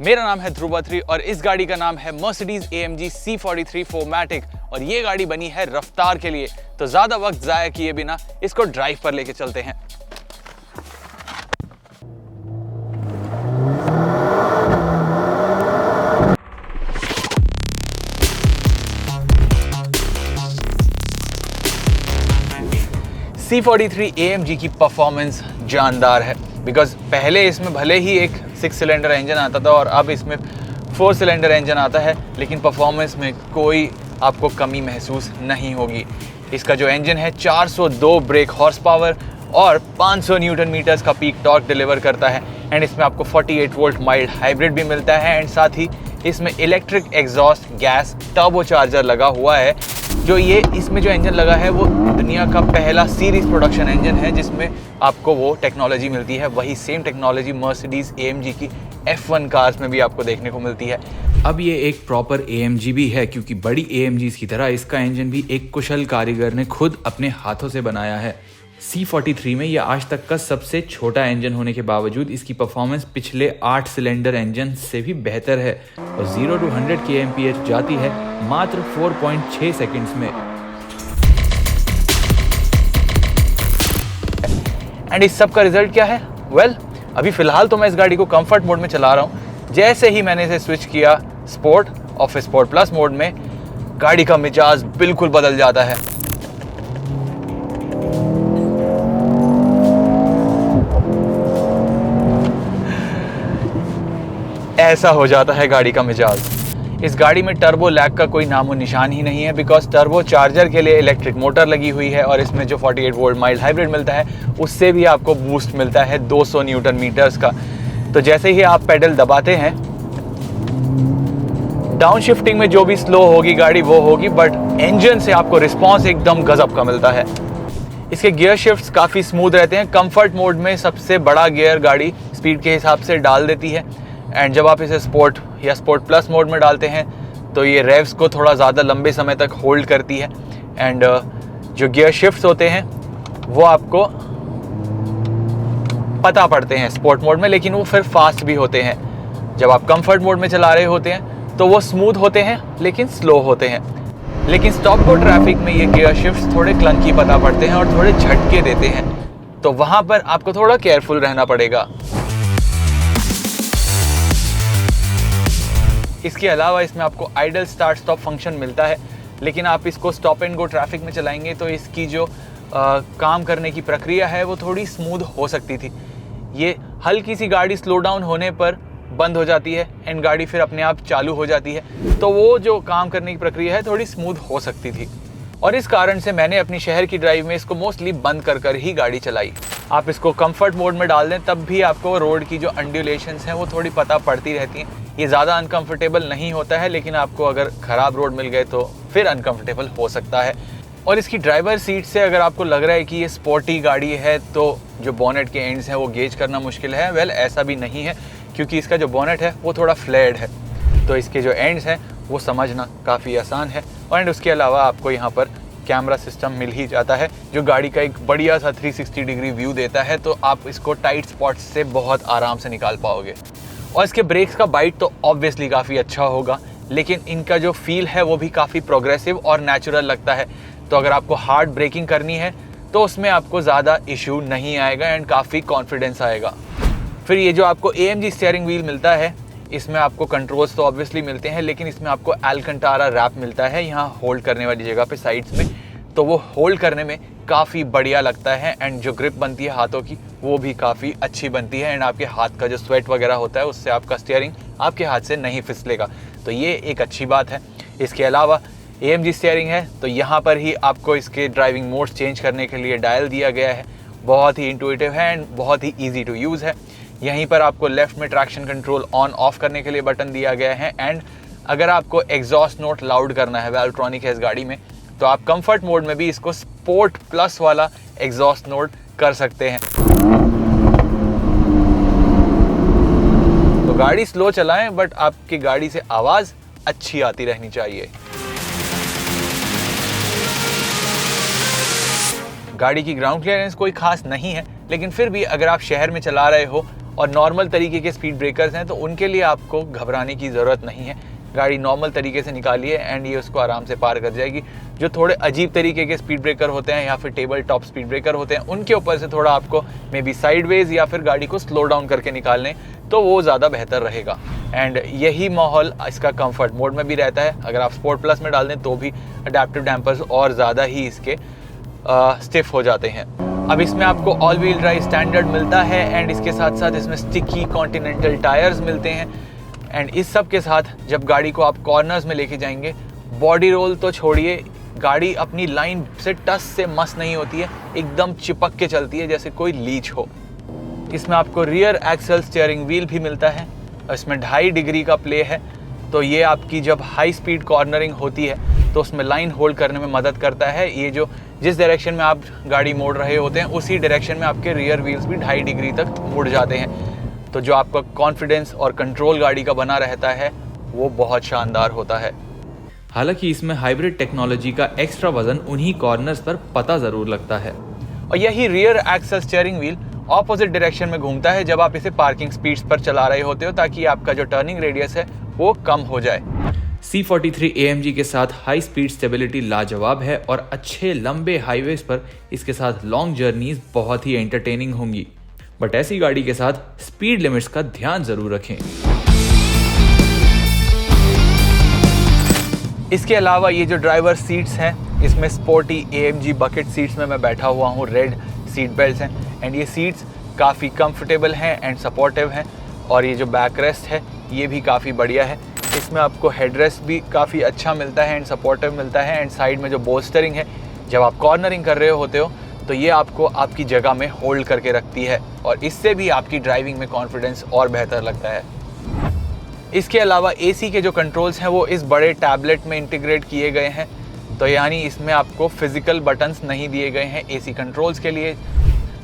मेरा नाम है ध्रुव बत्री और इस गाड़ी का नाम है मर्सिडीज AMG C43 4MATIC और ये गाड़ी बनी है रफ्तार के लिए। तो ज़्यादा वक्त ज़ाया किए बिना इसको ड्राइव पर लेके चलते हैं। C43 AMG की परफॉर्मेंस जानदार है बिकॉज पहले इसमें भले ही एक 6 सिलेंडर इंजन आता था और अब इसमें 4 सिलेंडर इंजन आता है, लेकिन परफॉर्मेंस में कोई आपको कमी महसूस नहीं होगी। इसका जो इंजन है 402 ब्रेक हॉर्स पावर और 500 न्यूटन मीटर्स का पीक टॉर्क डिलीवर करता है एंड इसमें आपको 48 वोल्ट माइल्ड हाइब्रिड भी मिलता है एंड साथ ही इसमें electric exhaust gas turbo charger लगा हुआ है। जो ये इसमें जो इंजन लगा है वो दुनिया का पहला सीरीज प्रोडक्शन इंजन है जिसमें आपको वो टेक्नोलॉजी मिलती है। वही सेम टेक्नोलॉजी मर्सिडीज AMG की F1 कार्स में भी आपको देखने को मिलती है। अब ये एक प्रॉपर AMG भी है क्योंकि बड़ी AMGs की तरह इसका इंजन भी एक कुशल कारीगर ने खुद अपने हाथों से बनाया है। C43 में यह आज तक का सबसे छोटा इंजन होने के बावजूद इसकी परफॉर्मेंस पिछले 8 सिलेंडर इंजन से भी बेहतर है और 0 to 100 kmph जाती है मात्र 4.6 सेकंड्स में। एंड इस सब का रिजल्ट क्या है? वेल, अभी फिलहाल तो मैं इस गाड़ी को कंफर्ट मोड में चला रहा हूँ। जैसे ही मैंने इसे स्विच किया स्पोर्ट और फिर स्पोर्ट प्लस मोड में, गाड़ी का मिजाज बिल्कुल बदल जाता है। ऐसा हो जाता है गाड़ी का मिजाज। इस गाड़ी में टर्बो लैग का कोई नामो निशान ही नहीं है बिकॉज टर्बो चार्जर के लिए इलेक्ट्रिक मोटर लगी हुई है और इसमें जो 48 वोल्ट माइल्ड हाइब्रिड मिलता है उससे भी आपको बूस्ट मिलता है 200 न्यूटन मीटर्स का। तो जैसे ही आप पेडल दबाते हैं, डाउन शिफ्टिंग में जो भी स्लो होगी गाड़ी वो होगी, बट इंजन से आपको रिस्पॉन्स एकदम गजब का मिलता है। इसके गियर शिफ्ट्स काफ़ी स्मूथ रहते हैं। कंफर्ट मोड में सबसे बड़ा गियर गाड़ी स्पीड के हिसाब से डाल देती है एंड जब आप इसे स्पोर्ट या स्पोर्ट प्लस मोड में डालते हैं तो ये रेव्स को थोड़ा ज़्यादा लंबे समय तक होल्ड करती है एंड जो गियर शिफ्ट्स होते हैं वो आपको पता पड़ते हैं स्पोर्ट मोड में, लेकिन वो फिर फास्ट भी होते हैं। जब आप कंफर्ट मोड में चला रहे होते हैं तो वो स्मूथ होते हैं लेकिन स्लो होते हैं। लेकिन स्टॉप गो ट्रैफिक में ये गियर शिफ्ट्स थोड़े क्लंकी पता पड़ते हैं और थोड़े झटके देते हैं, तो वहाँ पर आपको थोड़ा केयरफुल रहना पड़ेगा। इसके अलावा इसमें आपको आइडल स्टार्ट स्टॉप फंक्शन मिलता है, लेकिन आप इसको स्टॉप एंड गो ट्रैफिक में चलाएंगे तो इसकी जो काम करने की प्रक्रिया है वो थोड़ी स्मूथ हो सकती थी। ये हल्की सी गाड़ी स्लो डाउन होने पर बंद हो जाती है एंड गाड़ी फिर अपने आप चालू हो जाती है, तो वो जो काम करने की प्रक्रिया है थोड़ी स्मूथ हो सकती थी और इस कारण से मैंने अपनी शहर की ड्राइव में इसको मोस्टली बंद कर ही गाड़ी चलाई। आप इसको कंफर्ट मोड में डाल दें तब भी आपको रोड की जो अंडुलेशंस हैं वो थोड़ी पता पड़ती रहती हैं। ये ज़्यादा अनकंफर्टेबल नहीं होता है, लेकिन आपको अगर ख़राब रोड मिल गए तो फिर अनकंफर्टेबल हो सकता है। और इसकी ड्राइवर सीट से अगर आपको लग रहा है कि ये स्पोर्टी गाड़ी है तो जो बोनेट के एंड्स हैं वो गेज करना मुश्किल है, वेल ऐसा भी नहीं है क्योंकि इसका जो बोनेट है वो थोड़ा फ्लैट है, तो इसके जो एंड्स हैं वो समझना काफ़ी आसान है। और उसके अलावा आपको यहाँ पर कैमरा सिस्टम मिल ही जाता है जो गाड़ी का एक बढ़िया सा 360 डिग्री व्यू देता है, तो आप इसको टाइट स्पॉट्स से बहुत आराम से निकाल पाओगे। और इसके ब्रेक्स का बाइट तो ऑब्वियसली काफ़ी अच्छा होगा, लेकिन इनका जो फील है वो भी काफ़ी प्रोग्रेसिव और नेचुरल लगता है। तो अगर आपको हार्ड ब्रेकिंग करनी है तो उसमें आपको ज़्यादा इशू नहीं आएगा एंड काफ़ी कॉन्फिडेंस आएगा। फिर ये जो आपको AMG स्टीयरिंग व्हील मिलता है, इसमें आपको कंट्रोल्स तो ऑब्वियसली मिलते हैं, लेकिन इसमें आपको एल्कंटारा रैप मिलता है यहाँ होल्ड करने वाली जगह पे साइड्स में, तो वो होल्ड करने में काफ़ी बढ़िया लगता है एंड जो ग्रिप बनती है हाथों की वो भी काफ़ी अच्छी बनती है एंड आपके हाथ का जो स्वेट वगैरह होता है उससे आपका स्टीयरिंग आपके हाथ से नहीं फिसलेगा, तो ये एक अच्छी बात है। इसके अलावा AMG स्टीयरिंग है तो यहाँ पर ही आपको इसके ड्राइविंग मोड्स चेंज करने के लिए डायल दिया गया है। बहुत ही इंटुइटिव है एंड बहुत ही ईजी टू यूज़ है। यहीं पर आपको लेफ्ट में ट्रैक्शन कंट्रोल ऑन ऑफ करने के लिए बटन दिया गया है एंड अगर आपको एग्जॉस्ट नोट लाउड करना है, वेल्ट्रॉनिक है इस गाड़ी में, तो आप कंफर्ट मोड में भी इसको स्पोर्ट प्लस वाला एग्जॉस्ट नोट कर सकते हैं। तो गाड़ी स्लो चलाएं बट आपकी गाड़ी से आवाज़ अच्छी आती रहनी चाहिए। गाड़ी की ग्राउंड क्लियरेंस कोई खास नहीं है, लेकिन फिर भी अगर आप शहर में चला रहे हो और नॉर्मल तरीके के स्पीड ब्रेकर्स हैं तो उनके लिए आपको घबराने की ज़रूरत नहीं है। गाड़ी नॉर्मल तरीके से निकालिए एंड ये उसको आराम से पार कर जाएगी। जो थोड़े अजीब तरीके के स्पीड ब्रेकर होते हैं या फिर टेबल टॉप स्पीड ब्रेकर होते हैं, उनके ऊपर से थोड़ा आपको मे बी साइडवेज या फिर गाड़ी को स्लो डाउन करके निकाल लें तो वो ज़्यादा बेहतर रहेगा। एंड यही माहौल इसका कंफर्ट मोड में भी रहता है। अगर आप स्पोर्ट प्लस में डाल दें तो भी अडेप्टिव डैम्पर्स और ज़्यादा ही इसके स्टिफ हो जाते हैं। अब इसमें आपको ऑल व्हील ड्राइव स्टैंडर्ड मिलता है एंड इसके साथ साथ इसमें स्टिकी कॉन्टिनेंटल टायर्स मिलते हैं। एंड इस सब के साथ जब गाड़ी को आप कॉर्नर्स में लेके जाएंगे, बॉडी रोल तो छोड़िए, गाड़ी अपनी लाइन से टच से मस नहीं होती है, एकदम चिपक के चलती है जैसे कोई लीच हो। इसमें आपको रियर एक्सल स्टीयरिंग व्हील भी मिलता है और इसमें 2.5 डिग्री का प्ले है, तो ये आपकी जब हाई स्पीड कॉर्नरिंग होती है तो उसमें लाइन होल्ड करने में मदद करता है। ये जो जिस डायरेक्शन में आप गाड़ी मोड़ रहे होते हैं उसी डायरेक्शन में आपके रियर व्हील्स भी 2.5 डिग्री तक मुड़ जाते हैं, तो जो आपका कॉन्फिडेंस और कंट्रोल गाड़ी का बना रहता है वो बहुत शानदार होता है। हालांकि इसमें हाइब्रिड टेक्नोलॉजी का एक्स्ट्रा वजन उन्हीं कॉर्नर्स पर पता ज़रूर लगता है। और यही rear axle steering wheel opposite direction में घूमता है जब आप इसे पार्किंग स्पीड्स पर चला रहे होते हो, ताकि आपका जो टर्निंग रेडियस है वो कम हो जाए। C43 AMG के साथ हाई स्पीड स्टेबिलिटी लाजवाब है और अच्छे लंबे हाईवेज पर इसके साथ लॉन्ग जर्नीज बहुत ही एंटरटेनिंग होंगी, बट ऐसी गाड़ी के साथ स्पीड लिमिट्स का ध्यान जरूर रखें। इसके अलावा ये जो ड्राइवर सीट्स हैं, इसमें स्पोर्टी AMG बकेट सीट्स में मैं बैठा हुआ हूँ, रेड सीट बेल्ट्स हैं एंड ये सीट्स काफ़ी कंफर्टेबल हैं एंड सपोर्टिव हैं। और ये जो बैक रेस्ट है ये भी काफ़ी बढ़िया है। इसमें आपको हेड रेस्ट भी काफ़ी अच्छा मिलता है एंड सपोर्टिव मिलता है। एंड साइड में जो बोल्स्टरिंग है, जब आप कॉर्नरिंग कर रहे होते हो तो ये आपको आपकी जगह में होल्ड करके रखती है और इससे भी आपकी ड्राइविंग में कॉन्फिडेंस और बेहतर लगता है। इसके अलावा AC के जो कंट्रोल्स हैं वो इस बड़े टैबलेट में इंटीग्रेट किए गए हैं, तो यानी इसमें आपको फिजिकल बटन्स नहीं दिए गए हैं AC कंट्रोल्स के लिए।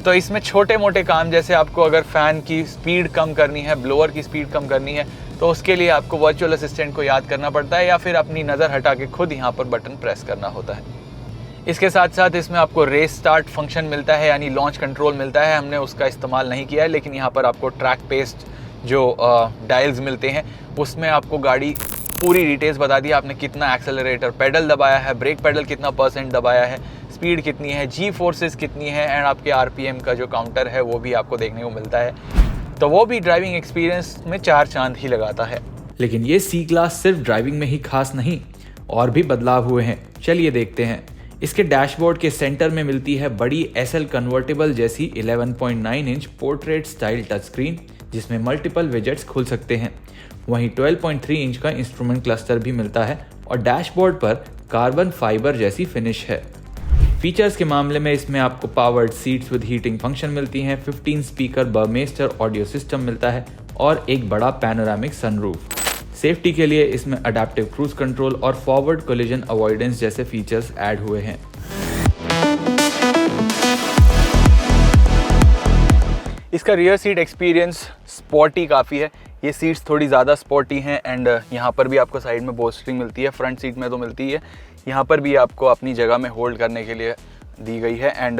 तो इसमें छोटे मोटे काम, जैसे आपको अगर फ़ैन की स्पीड कम करनी है, ब्लोअर की स्पीड कम करनी है, तो उसके लिए आपको वर्चुअल असिस्टेंट को याद करना पड़ता है या फिर अपनी नज़र हटा के खुद यहाँ पर बटन प्रेस करना होता है। इसके साथ साथ इसमें आपको रेस स्टार्ट फंक्शन मिलता है, यानी लॉन्च कंट्रोल मिलता है। हमने उसका इस्तेमाल नहीं किया है, लेकिन यहाँ पर आपको ट्रैक पेस्ट जो डायल्स मिलते हैं उसमें आपको गाड़ी पूरी डिटेल्स बता दी, आपने कितना एक्सेलरेटर पेडल दबाया है, ब्रेक पेडल कितना % दबाया है, स्पीड कितनी है, जी फोर्सेस कितनी है एंड आपके RPM का जो काउंटर है वो भी आपको देखने को मिलता है। तो वो भी ड्राइविंग एक्सपीरियंस में 4 चांद ही लगाता है। लेकिन ये C क्लास सिर्फ ड्राइविंग में ही खास नहीं, और भी बदलाव हुए हैं, चलिए देखते हैं। इसके डैशबोर्ड के सेंटर में मिलती है बड़ी SL कन्वर्टेबल जैसी 11.9 inch portrait style touch screen, जिसमें मल्टीपल विजेट्स खुल सकते हैं। वहीं 12.3 इंच का इंस्ट्रूमेंट क्लस्टर भी मिलता है और डैशबोर्ड पर कार्बन फाइबर जैसी फिनिश है। फीचर्स के मामले में इसमें आपको powered seats with heating function मिलती हैं, 15 स्पीकर बर्मेस्टर ऑडियो सिस्टम मिलता है और एक बड़ा पैनोरामिक सनरूफ। सेफ्टी के लिए इसमें अडेप्टिव क्रूज कंट्रोल और फॉरवर्ड कोलिजन अवॉइडेंस जैसे फीचर्स ऐड हुए हैं। इसका रियर सीट एक्सपीरियंस स्पोर्टी काफ़ी है। ये सीट्स थोड़ी ज़्यादा स्पोर्टी हैं एंड यहाँ पर भी आपको साइड में बोल्स्टरिंग मिलती है, फ्रंट सीट में तो मिलती है, यहाँ पर भी आपको अपनी जगह में होल्ड करने के लिए दी गई है। एंड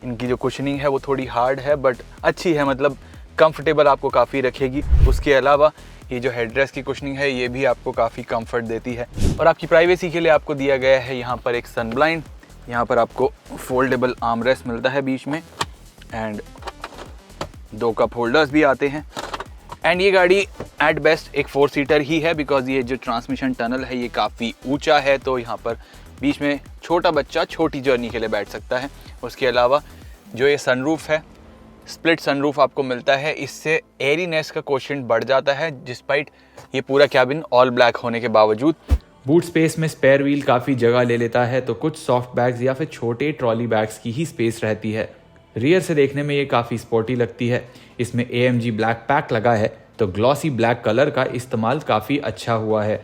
इनकी जो कुशनिंग है वो थोड़ी हार्ड है बट अच्छी है, मतलब कंफर्टेबल आपको काफ़ी रखेगी। उसके अलावा ये जो हेडरेस्ट की कुशनिंग है ये भी आपको काफ़ी कंफर्ट देती है। और आपकी प्राइवेसी के लिए आपको दिया गया है यहाँ पर एक सन ब्लाइंड, यहाँ पर आपको फोल्डेबल आर्म रेस्ट मिलता है बीच में एंड 2 कप होल्डर्स भी आते हैं। एंड ये गाड़ी एट बेस्ट एक 4 सीटर ही है, बिकॉज ये जो ट्रांसमिशन टनल है ये काफ़ी ऊंचा है, तो यहाँ पर बीच में छोटा बच्चा छोटी जर्नी के लिए बैठ सकता है। उसके अलावा जो ये सनरूफ है, स्प्लिट सनरूफ आपको मिलता है, इससे एयरीनेस का कोशेंट बढ़ जाता है डिस्पाइट ये पूरा कैबिन ऑल ब्लैक होने के बावजूद। बूट स्पेस में स्पेयर व्हील काफ़ी जगह ले लेता है, तो कुछ सॉफ्ट बैग्स या फिर छोटे ट्रॉली बैग्स की ही स्पेस रहती है। रियर से देखने में ये काफ़ी स्पोर्टी लगती है। इसमें AMG ब्लैक पैक लगा है, तो ग्लॉसी ब्लैक कलर का इस्तेमाल काफ़ी अच्छा हुआ है।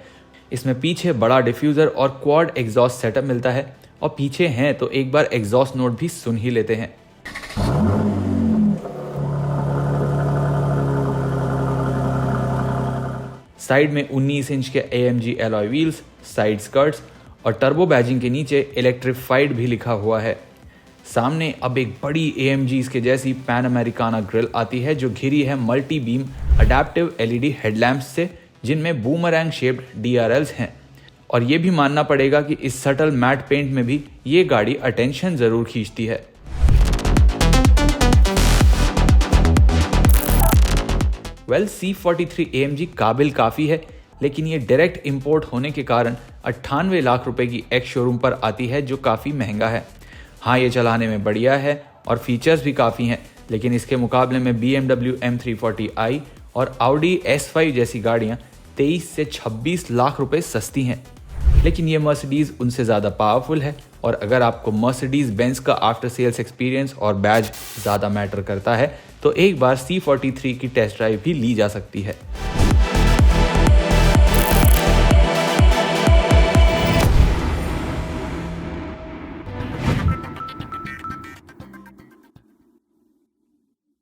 इसमें पीछे बड़ा डिफ्यूज़र और क्वाड एग्जॉस्ट सेटअप मिलता है, और पीछे हैं तो एक बार एग्जॉस्ट नोट भी सुन ही लेते हैं। साइड में 19 इंच के AMG alloy wheels, side skirts और टर्बो बैजिंग के नीचे इलेक्ट्रिफाइड भी लिखा हुआ है। सामने अब एक बड़ी AMG के जैसी पैन अमेरिकाना ग्रिल आती है जो घिरी है multi beam adaptive LED headlamps से, जिनमें बूमरैंग शेप्ड DRLs हैं। और ये भी मानना पड़ेगा कि इस सटल मैट पेंट में भी ये गाड़ी अटेंशन ज़रूर खींचती है। C43 AMG काबिल काफ़ी है, लेकिन ये डायरेक्ट इंपोर्ट होने के कारण 98 लाख रुपए की एक्स शोरूम पर आती है, जो काफ़ी महंगा है। हाँ, ये चलाने में बढ़िया है और फीचर्स भी काफ़ी हैं, लेकिन इसके मुकाबले में BMW M340i और Audi S5 जैसी गाड़ियाँ 23 से 26 लाख रुपए सस्ती हैं। लेकिन ये मर्सिडीज़ उनसे ज़्यादा पावरफुल है, और अगर आपको मर्सिडीज़ बेंज का आफ्टर सेल्स एक्सपीरियंस और बैज ज़्यादा मैटर करता है तो एक बार C43 की टेस्ट ड्राइव भी ली जा सकती है।